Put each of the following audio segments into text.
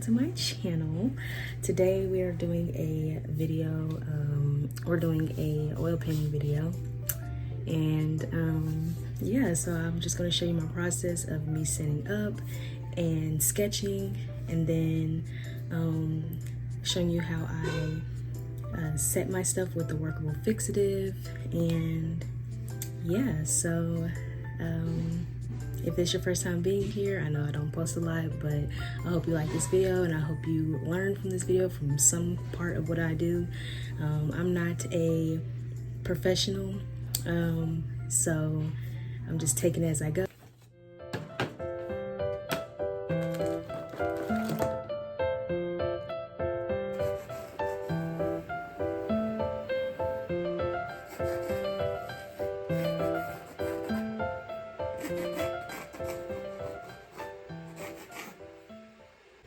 to my channel. Today we are doing a video, we're doing a oil painting video, and yeah, so I'm just going to show you my process of me setting up and sketching, and then showing you how I set my stuff with the workable fixative. And yeah, so if it's your first time being here, I know I don't post a lot, but I hope you like this video, and I hope you learn from this video, from some part of what I do. I'm not a professional, so I'm just taking it as I go.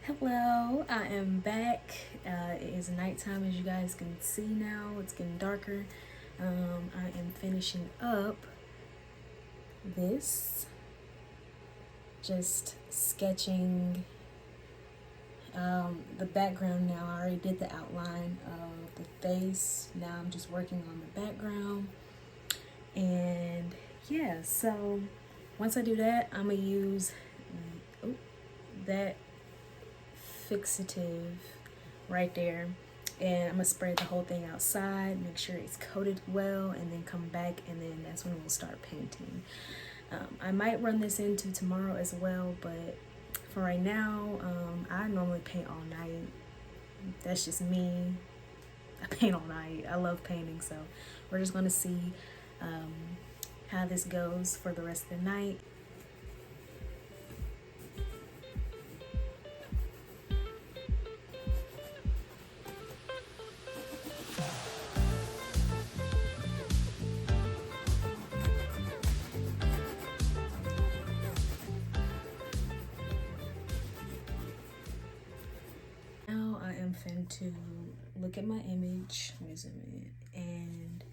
Hello, I am back. It is nighttime, as you guys can see now. It's getting darker. I am finishing up this, just sketching the background now. I already did the outline of the face. Now I'm just working on the background. And yeah, so once I do that, I'm gonna use that fixative right there, and I'm gonna spray the whole thing outside, make sure it's coated well, and then come back, and then that's when we'll start painting. I might run this into tomorrow as well, but for right now, I normally paint all night. That's just me. I paint all night. I love painting, so we're just gonna see how this goes for the rest of the night. Now I am fin to look at my image, let me zoom in, and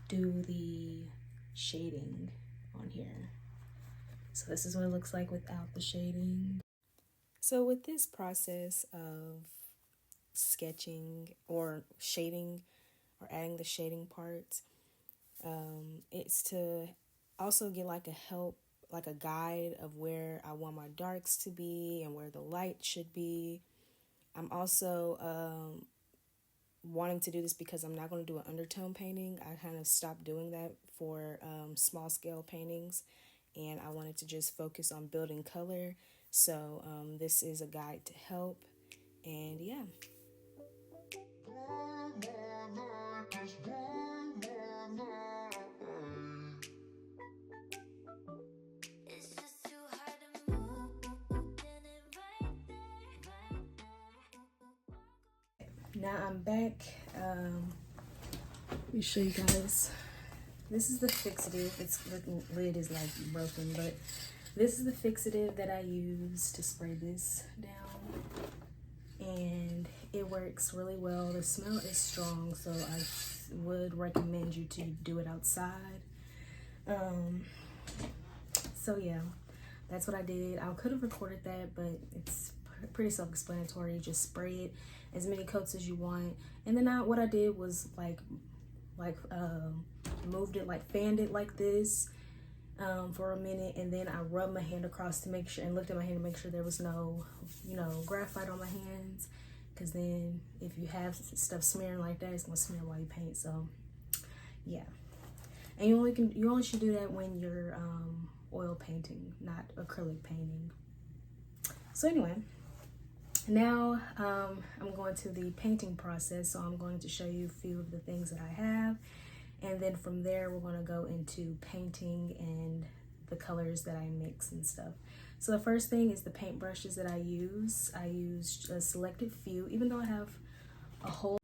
do the shading on here. So this is what it looks like without the shading. So with this process of sketching or shading or adding the shading parts, it's to also get like a guide of where I want my darks to be and where the light should be. I'm also wanting to do this because I'm not going to do an undertone painting. I kind of stopped doing that for small scale paintings, and I wanted to just focus on building color. So this is a guide to help, and yeah. Now I'm back. Let me show you guys. This is the fixative. The lid is like broken, but this is the fixative that I use to spray this down, and it works really well. The smell is strong, so I would recommend you to do it outside. So yeah, that's what I did. I could have recorded that, but it's pretty self-explanatory. Just spray it as many coats as you want, and then what I did was moved it, like fanned it like this for a minute, and then I rubbed my hand across to make sure, and looked at my hand to make sure there was no graphite on my hands, because then if you have stuff smearing like that, it's gonna smear while you paint. So yeah, and you only should do that when you're oil painting, not acrylic painting. So anyway, now I'm going to the painting process. So I'm going to show you a few of the things that I have, and then from there we're going to go into painting and the colors that I mix and stuff. So the first thing is the paint brushes that I use. I use a selected few, even though I have a whole.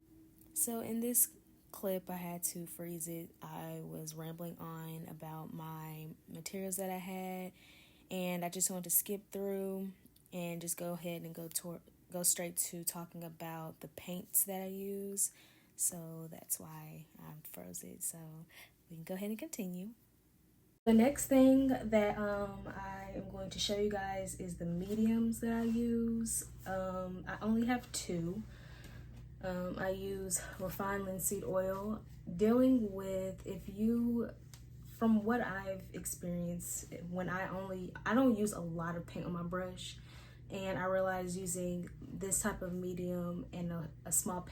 So in this clip I had to freeze it. I was rambling on about my materials that I had, and I just wanted to skip through and just go ahead and go straight to talking about the paints that I use. So that's why I froze it. So we can go ahead and continue. The next thing that I am going to show you guys is the mediums that I use. I only have two. I use refined linseed oil. Dealing with, from what I've experienced, when I don't use a lot of paint on my brush, and I realized using this type of medium and a small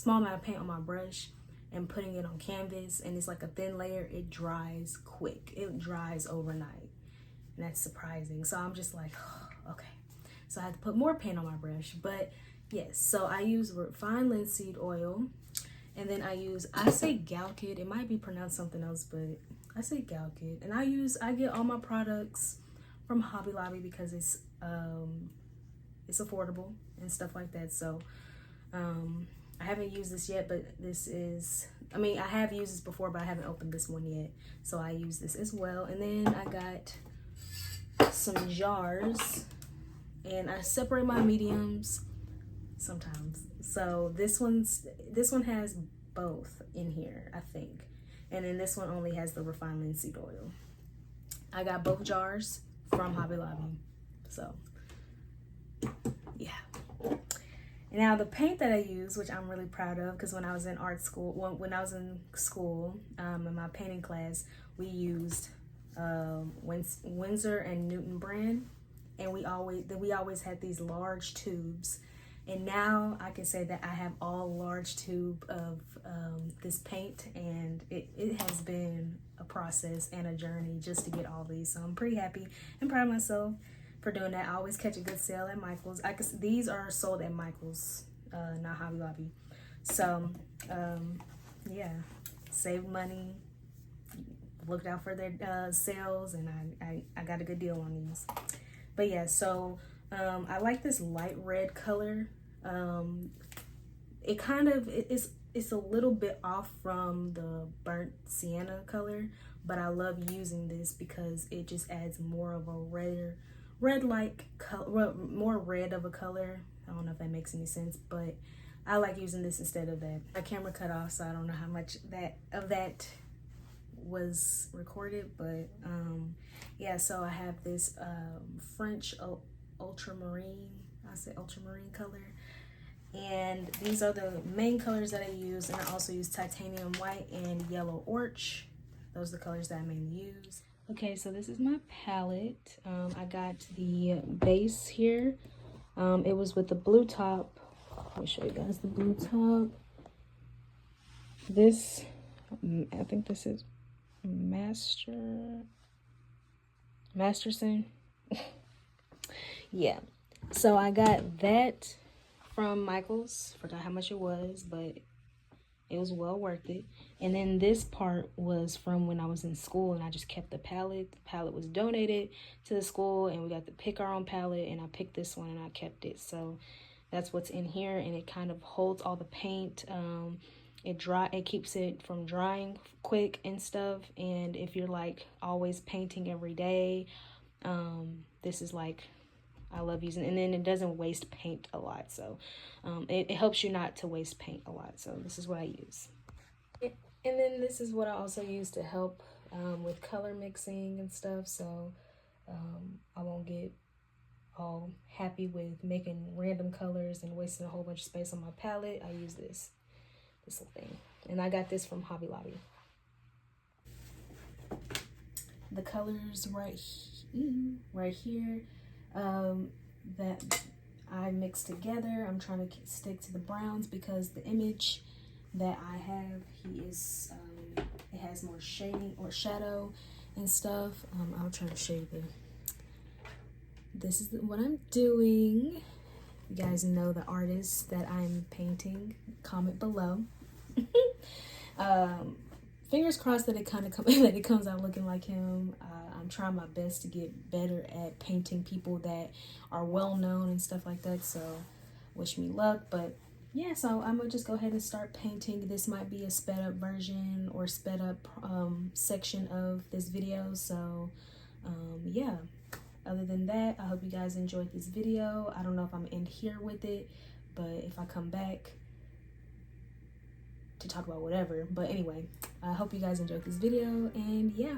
amount of paint on my brush and putting it on canvas, and it's like a thin layer, it dries quick. It dries overnight, and that's surprising. So I'm just like, oh, okay. So I had to put more paint on my brush, but yes. So I use refined linseed oil, and then I say Galkid. It might be pronounced something else, but I say Galkid. And I get all my products from Hobby Lobby because it's affordable and stuff like that. So I haven't used this yet, but I have used this before, but I haven't opened this one yet. So I use this as well. And then I got some jars, and I separate my mediums sometimes. So this one has both in here, I think. And then this one only has the refined linseed oil. I got both jars from Hobby Lobby. So yeah. Now the paint that I use, which I'm really proud of, because when I was in art school, when I was in school, in my painting class, we used Winsor and Newton brand, and we always had these large tubes. And now I can say that I have all large tube of this paint, and it has been a process and a journey just to get all these. So I'm pretty happy and proud of myself for doing that. I always catch a good sale at Michael's. These are sold at Michael's, not Hobby Lobby. So yeah, save money, looked out for their sales, and I got a good deal on these. But yeah, so I like this light red color. It's a little bit off from the burnt sienna color, but I love using this because it just adds more of a red-like color, more red of a color. I don't know if that makes any sense, but I like using this instead of that. My camera cut off, so I don't know how much of that was recorded, but yeah, so I have this French ultramarine, I say ultramarine color, and these are the main colors that I use. And I also use titanium white and yellow orch. Those are the colors that I mainly use. Okay, so this is my palette. I got the base here. It was with the blue top. Let me show you guys the blue top. This, I think this is Masterson. Yeah, so I got that from Michael's. Forgot how much it was, but it was well worth it. And then this part was from when I was in school, and I just kept the palette. The palette was donated to the school, and we got to pick our own palette, and I picked this one and I kept it. So that's what's in here, and it kind of holds all the paint. It keeps it from drying quick and stuff. And if you're like always painting every day, this is like, I love using it. And then it doesn't waste paint a lot, so it helps you not to waste paint a lot. So this is what I use. And then this is what I also use to help with color mixing and stuff, so I won't get all happy with making random colors and wasting a whole bunch of space on my palette. I use this little thing, and I got this from Hobby Lobby. The colors right here that I mixed together, I'm trying to stick to the browns because the image that I have, it has more shading or shadow and stuff. I'll try to show you this is what I'm doing. You guys know the artist that I'm painting, comment below. Fingers crossed that it comes out looking like him. I'm trying my best to get better at painting people that are well known and stuff like that, so wish me luck. But yeah, so I'm gonna just go ahead and start painting. This might be a sped up version or sped up section of this video. So yeah, other than that, I hope you guys enjoyed this video. I don't know if I'm gonna end here with it, but if I come back to talk about whatever. But anyway, I hope you guys enjoyed this video, and yeah.